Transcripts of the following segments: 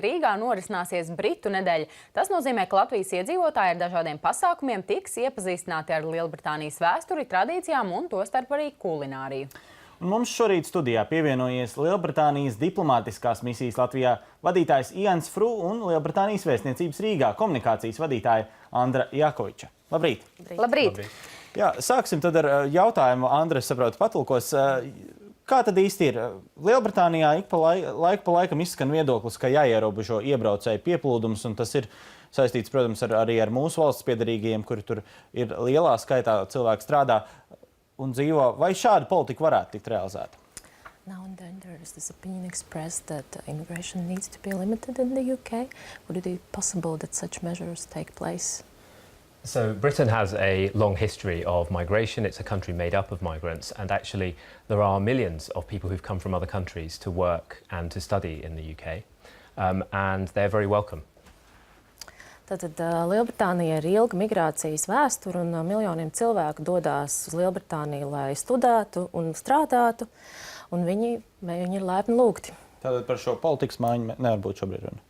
Šodien Rīgā norisināsies Britu nedēļa. Tas nozīmē, ka Latvijas iedzīvotāji ar dažādiem pasākumiem tiks iepazīstināti ar Lielbritānijas vēsturi, tradīcijām un tostarp arī kulināriju. Mums šorīt studijā pievienojies Lielbritānijas diplomātiskās misijas Latvijā vadītājs Īanu Frū un Lielbritānijas vēstniecības Rīgā komunikācijas vadītāja Andra Jakoviča. Labrīt! Labrīt! Jā, sāksim tad ar jautājumu. Andra, saprotu, patulkos. Kā tad īsti ir? Lielbritānijā laiku pa laikam izskan viedoklis, ka jāierobežo iebraucēju pieplūdums, un tas ir saistīts, protams, arī ar mūsu valsts piedarīgajiem, kuri tur ir lielā skaitā cilvēki strādā un dzīvo. Vai šāda politika varētu tikt realizēta? Now and then there is this opinion expressed that immigration needs to be limited in the UK. Would it be possible that such measures take place? So Britain has a long history of migration. It's a country made up of migrants, and actually there are millions of people who've come from other countries to work and to study in the UK, and they're very welcome. Tātad Lielbritānija ir ilga migrācijas vēsture, un miljoniem cilvēku dodās uz Lielbritāniju, lai studētu un strādātu, un viņi ir laipni lūgti. Tātad par šo politikas maiņu nevar būt šobrīd runa.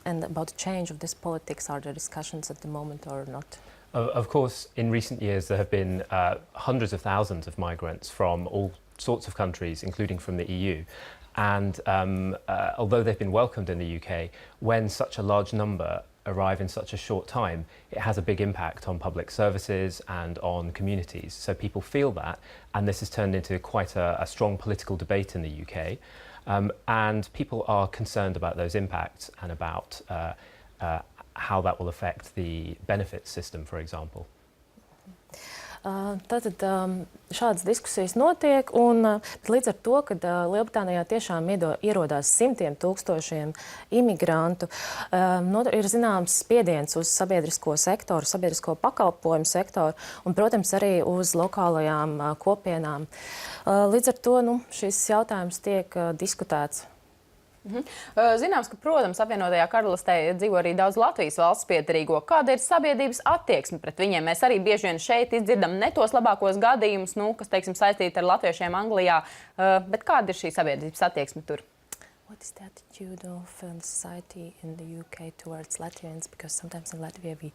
And about the change of this politics, are there discussions at the moment or not? Of course, in recent years there have been hundreds of thousands of migrants from all sorts of countries, including from the EU. And although they've been welcomed in the UK, when such a large number arrive in such a short time, it has a big impact on public services and on communities. So people feel that, and this has turned into quite a strong political debate in the UK. And people are concerned about those impacts and about how that will affect the benefits system, for example. Tātad šādas diskusijas notiek, un līdz ar to, kad Lielbritānijā tiešām ierodās simtiem tūkstošiem imigrantu, ir zināms spiediens uz sabiedrisko sektoru, sabiedrisko pakalpojumu sektoru un, protams, arī uz lokālajām kopienām. Līdz ar to šis jautājums tiek diskutēts. Zināms, ka, protams, apvienotajā karalistē dzīvo arī daudz Latvijas valsts piedarīgo. Kāda ir sabiedrības attieksme pret viņiem? Mēs arī bieži vien šeit izdzirdam ne tos labākos gadījumus, kas, teiksim, saistīti ar latviešiem Anglijā. Bet kāda ir šī sabiedrības attieksme tur? What is the attitude of society in the UK towards Latvians? Because sometimes in Latvia we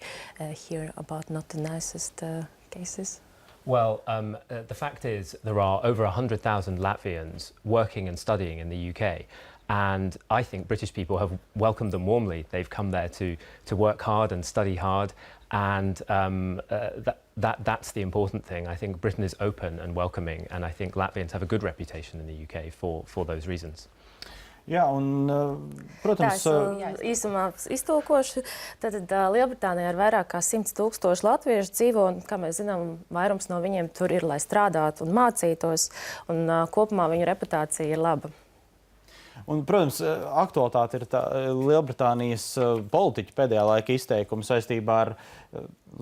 hear about not the nicest cases. Well, the fact is there are over 100,000 Latvians working and studying in the UK. And I think British people have welcomed them warmly. They've come there to work hard and study hard, and that's the important thing. I think Britain is open and welcoming, and I think Latvians have a good reputation in the UK for those reasons. Jā, un, protams... Īsumā iztulkošu. Tātad Lielbritānijā ir vairāk kā 100 000 latviešu dzīvo, un, kā mēs zinām, vairums no viņiem tur ir, lai strādātu un mācītos, un kopumā viņu reputācija ir laba. Un, protams, aktualitāte ir tā Lielbritānijas politiķa pēdējā laika izteikuma saistībā ar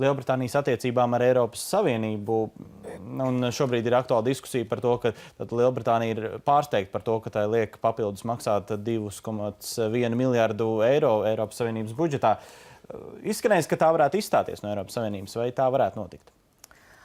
Lielbritānijas attiecībām ar Eiropas Savienību. Un šobrīd ir aktuāla diskusija par to, ka Lielbritānija ir pārsteigta par to, ka tai liek papildus maksāt 2,1 miljārdu eiro Eiropas Savienības budžetā. Izskanējis, ka tā varētu izstāties no Eiropas Savienības, vai tā varētu notikt?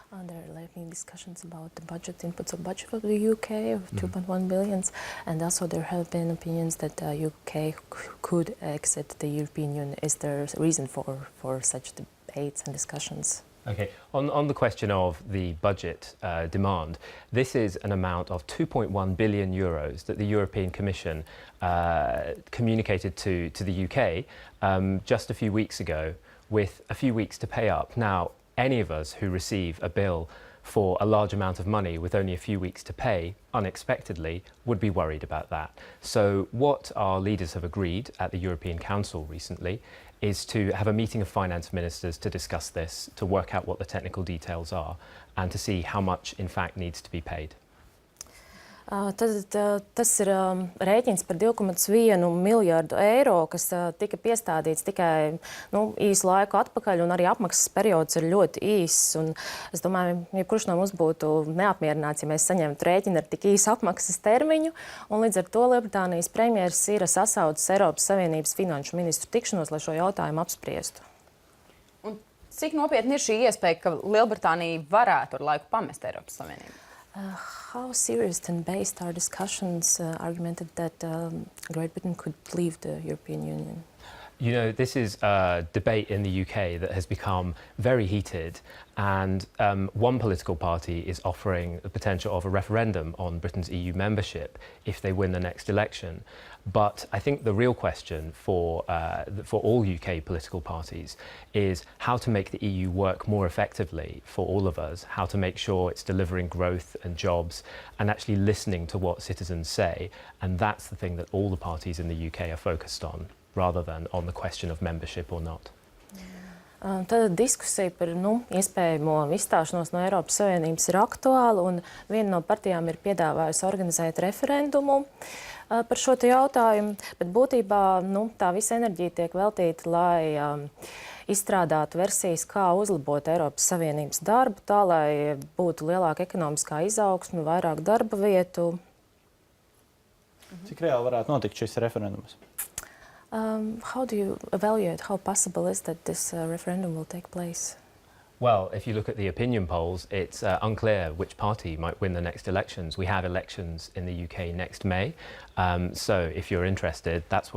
There are lively discussions about the inputs of budget of the UK of 2.1 billion, and also there have been opinions that the UK could exit the European Union. Is there a reason for such debates and discussions? Okay, on the question of the budget demand, this is an amount of 2.1 billion euros that the European Commission communicated to the UK just a few weeks ago, with a few weeks to pay up. Now, any of us who receive a bill for a large amount of money with only a few weeks to pay, unexpectedly, would be worried about that. So what our leaders have agreed at the European Council recently is to have a meeting of finance ministers to discuss this, to work out what the technical details are, and to see how much, in fact, needs to be paid. Tas ir rēķins par 2,1 miljārdu eiro, kas tika piestādīts tikai īsu laiku atpakaļ, un arī apmaksas periods ir ļoti īss. Un es domāju, jebkurš no mums būtu neapmierināts, ja mēs saņemtu rēķinu ar tik īsu apmaksas termiņu. Un līdz ar to Lielbritānijas premjeras ir sasaucis Eiropas Savienības finanšu ministru tikšanos, lai šo jautājumu apspriestu. Un cik nopietni ir šī iespēja, ka Lielbritānija varētu ar laiku pamest Eiropas Savienību? How serious and based are discussions argumented that Great Britain could leave the European Union? You know, this is a debate in the UK that has become very heated, and one political party is offering the potential of a referendum on Britain's EU membership if they win the next election. But I think the real question for all UK political parties is how to make the EU work more effectively for all of us, how to make sure it's delivering growth and jobs and actually listening to what citizens say. And that's the thing that all the parties in the UK are focused on, rather than on the question of membership or not. Tad diskusija par iespējamo izstāšanos no Eiropas Savienības ir aktuāla, un viena no partijām ir piedāvājusi organizēt referendumu par šo jautājumu, bet būtībā tā visa enerģija tiek veltīta, lai izstrādātu versijas, kā uzlabot Eiropas Savienības darbu, tā lai būtu lielāka ekonomiskā izaugsme, vairāk darba vietu. Cik reāli varētu notikt šis referendums? How do you evaluate how possible is that this referendum will take place? Well, if you look at the opinion polls, it's unclear which party might win the next elections. We have elections in the UK next May, so if you're interested, that's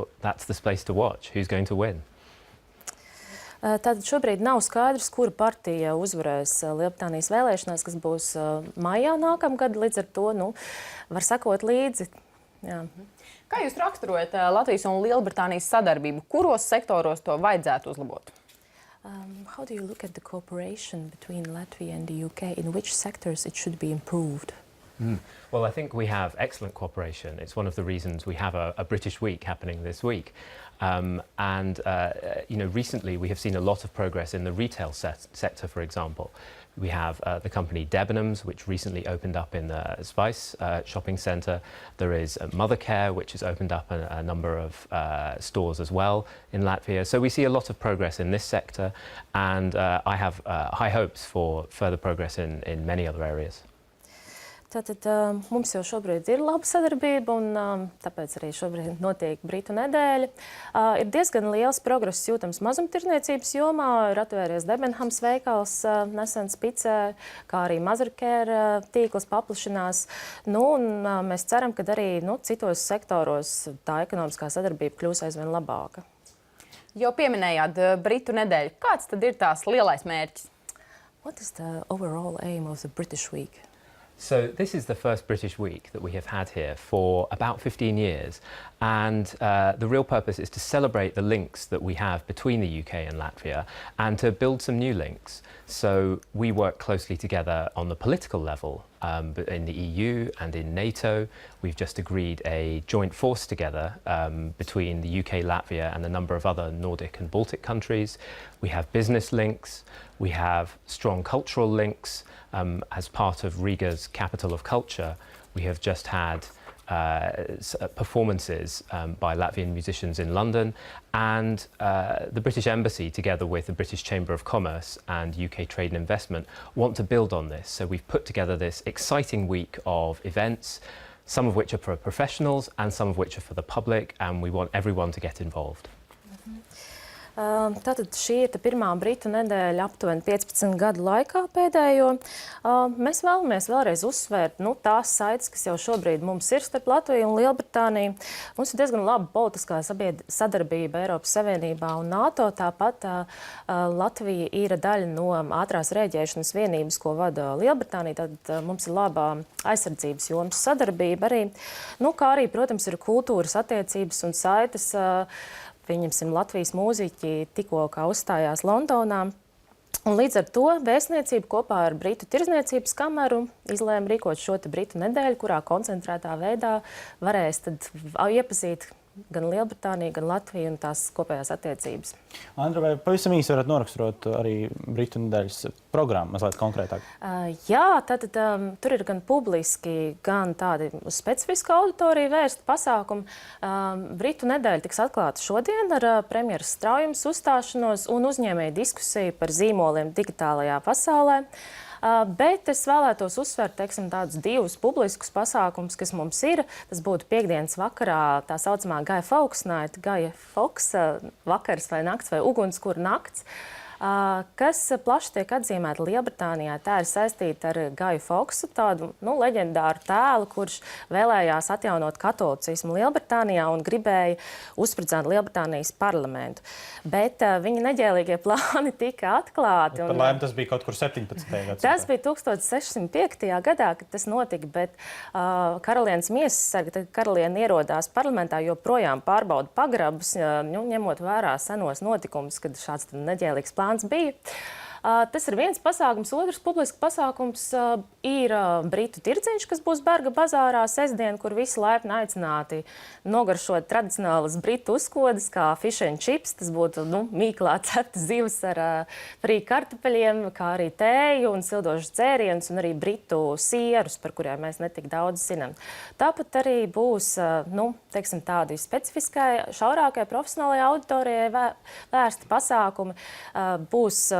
the place to watch. Who's going to win? Tātad šobrīd nav skaidrs, kura partija uzvarēs Lielbritānijas vēlēšanās, kas būs maijā nākamgad, līdz ar to var sekot līdzi. Jā. Kā jūs raksturojat Latvijas un Lielbritānijas sadarbību? Kuros sektoros to vajadzētu uzlabot? How do you look at the cooperation between Latvia and the UK? In which sectors it should be improved? Well, I think we have excellent cooperation. It's one of the reasons we have a British Week happening this week. Recently we have seen a lot of progress in the retail sector, for example. We have the company Debenhams, which recently opened up in the Spice shopping centre. There is Mothercare, which has opened up a number of stores as well in Latvia. So we see a lot of progress in this sector, and I have high hopes for further progress in many other areas. Tātad mums jau šobrīd ir laba sadarbība, un tāpēc arī šobrīd notiek Britu nedēļa. Ir diezgan liels progress jūtams mazumtirdzniecības jomā. Ir atvēries Debenhams veikals nesen Spicē, kā arī Mothercare tīkls paplašinās. Un mēs ceram, ka arī citos sektoros tā ekonomiskā sadarbība kļūs aizvien labāka. Jau pieminējāt Britu nedēļu. Kāds tad ir tās lielais mērķis? What is the overall aim of the British Week? So this is the first British Week that we have had here for about 15 years, and the real purpose is to celebrate the links that we have between the UK and Latvia and to build some new links. So we work closely together on the political level in the EU and in NATO. We've just agreed a joint force together between the UK, Latvia and a number of other Nordic and Baltic countries. We have business links, we have strong cultural links. As part of Riga's capital of culture, we have just had performances by Latvian musicians in London, and the British Embassy, together with the British Chamber of Commerce and UK Trade and Investment, want to build on this. So we've put together this exciting week of events, some of which are for professionals and some of which are for the public, and we want everyone to get involved. Tātad šī ir pirmā Britu nedēļa aptuveni 15 gadu laikā pēdējo. Mēs vēlamies vēlreiz uzsvērt tās saites, kas jau šobrīd mums ir starp Latviju un Lielbritāniju. Mums ir diezgan laba politiskā sadarbība Eiropas Savienībā un NATO. Tāpat Latvija ir daļa no ātrās rēģēšanas vienības, ko vada Lielbritānija. Tad mums ir laba aizsardzības jomas sadarbība arī. Kā arī, protams, ir kultūras attiecības un saites. Pieņemsim, Latvijas mūziķi tikko uzstājās Londonā. Un līdz ar to vēstniecība kopā ar Britu tirdzniecības kameru izlēma rīkot šo Britu nedēļu, kurā koncentrētā veidā varēs tad iepazīt gan Lielbritāniju, gan Latviju un tās kopējās attiecības. Andra, vai pavisam īsi varat noraksturot arī Britu nedēļas programmu mazliet konkrētāk? Jā, tātad tur ir gan publiski, gan tādi uz specifisku auditoriju vērsti pasākumi. Britu nedēļa tiks atklāta šodien ar premjeras Straujums uzstāšanos un uzņēmēju diskusiju par zīmoliem digitālajā pasaulē. Bet es vēlētos uzsvērt, tādus divus publiskus pasākumus, kas mums ir. Tas būtu piekdienas vakarā tā saucamā Guy Fawkes night, Guy Fawkes vakars vai nakts vai ugunskura nakts, kas plaši tiek atzīmēta Lielbritānijā. Tā ir saistīta ar Gaju Foksu, tādu leģendāru tēlu, kurš vēlējās atjaunot katolicismu Lielbritānijā un gribēja uzspridzēt Lielbritānijas parlamentu. Bet viņa neģēlīgie plāni tika atklāti. Par laimi tas bija kaut kur 17. gadsimtā. Tas bija 1605. gadā, kad tas notika, bet karalienes miesas sarga, tad karaliene ierodās parlamentā, joprojām pārbauda pagrabus, ņemot vērā senos notikumus, kad šāds neģēlīgs plāns bija. Tas ir viens pasākums. Otrs publisks pasākums ir Britu tirdziņš, kas būs Berga bazārā sestdien, kur visi laipni aicināti nogaršot tradicionālas Britu uzkodas, kā fish and chips. Tas būtu mīklā cepta zivs ar frī kartupeļiem, kā arī tēju un sildošas dzērienus, un arī Britu sierus, par kuriem mēs netik daudz zinām. Tāpat arī būs, teiksim, tādi specifiskai, šaurākai profesionālajai auditorijai vērsti pasākumi. Būs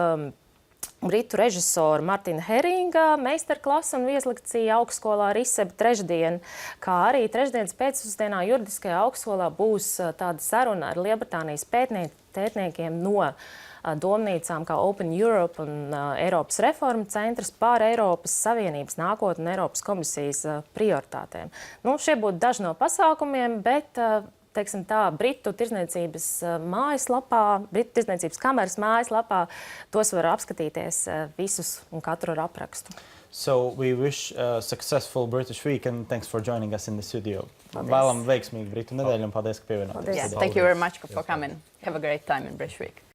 Britu režisora Martina Heringa meistarklase un vieslekcija augstskolā Riseba trešdien, kā arī trešdienas pēcpusdienā juridiskajā augstskolā būs tāda saruna ar Lielbritānijas pētniekiem no domnīcām kā Open Europe un Eiropas reformu centrs par Eiropas Savienības nākotni un Eiropas komisijas prioritātēm. Šie būtu daži no pasākumiem, bet teiksim tā, Britu tirdzniecības mājaslapā, Britu tirdzniecības kameras mājaslapā, tos var apskatīties visus un katru ar aprakstu. So we wish a successful British week and thanks for joining us in the studio. Vēlam veiksmīgu Britu nedēļu un paldies, ka pievienojāties. Thank you very much for coming. Have a great time in British week.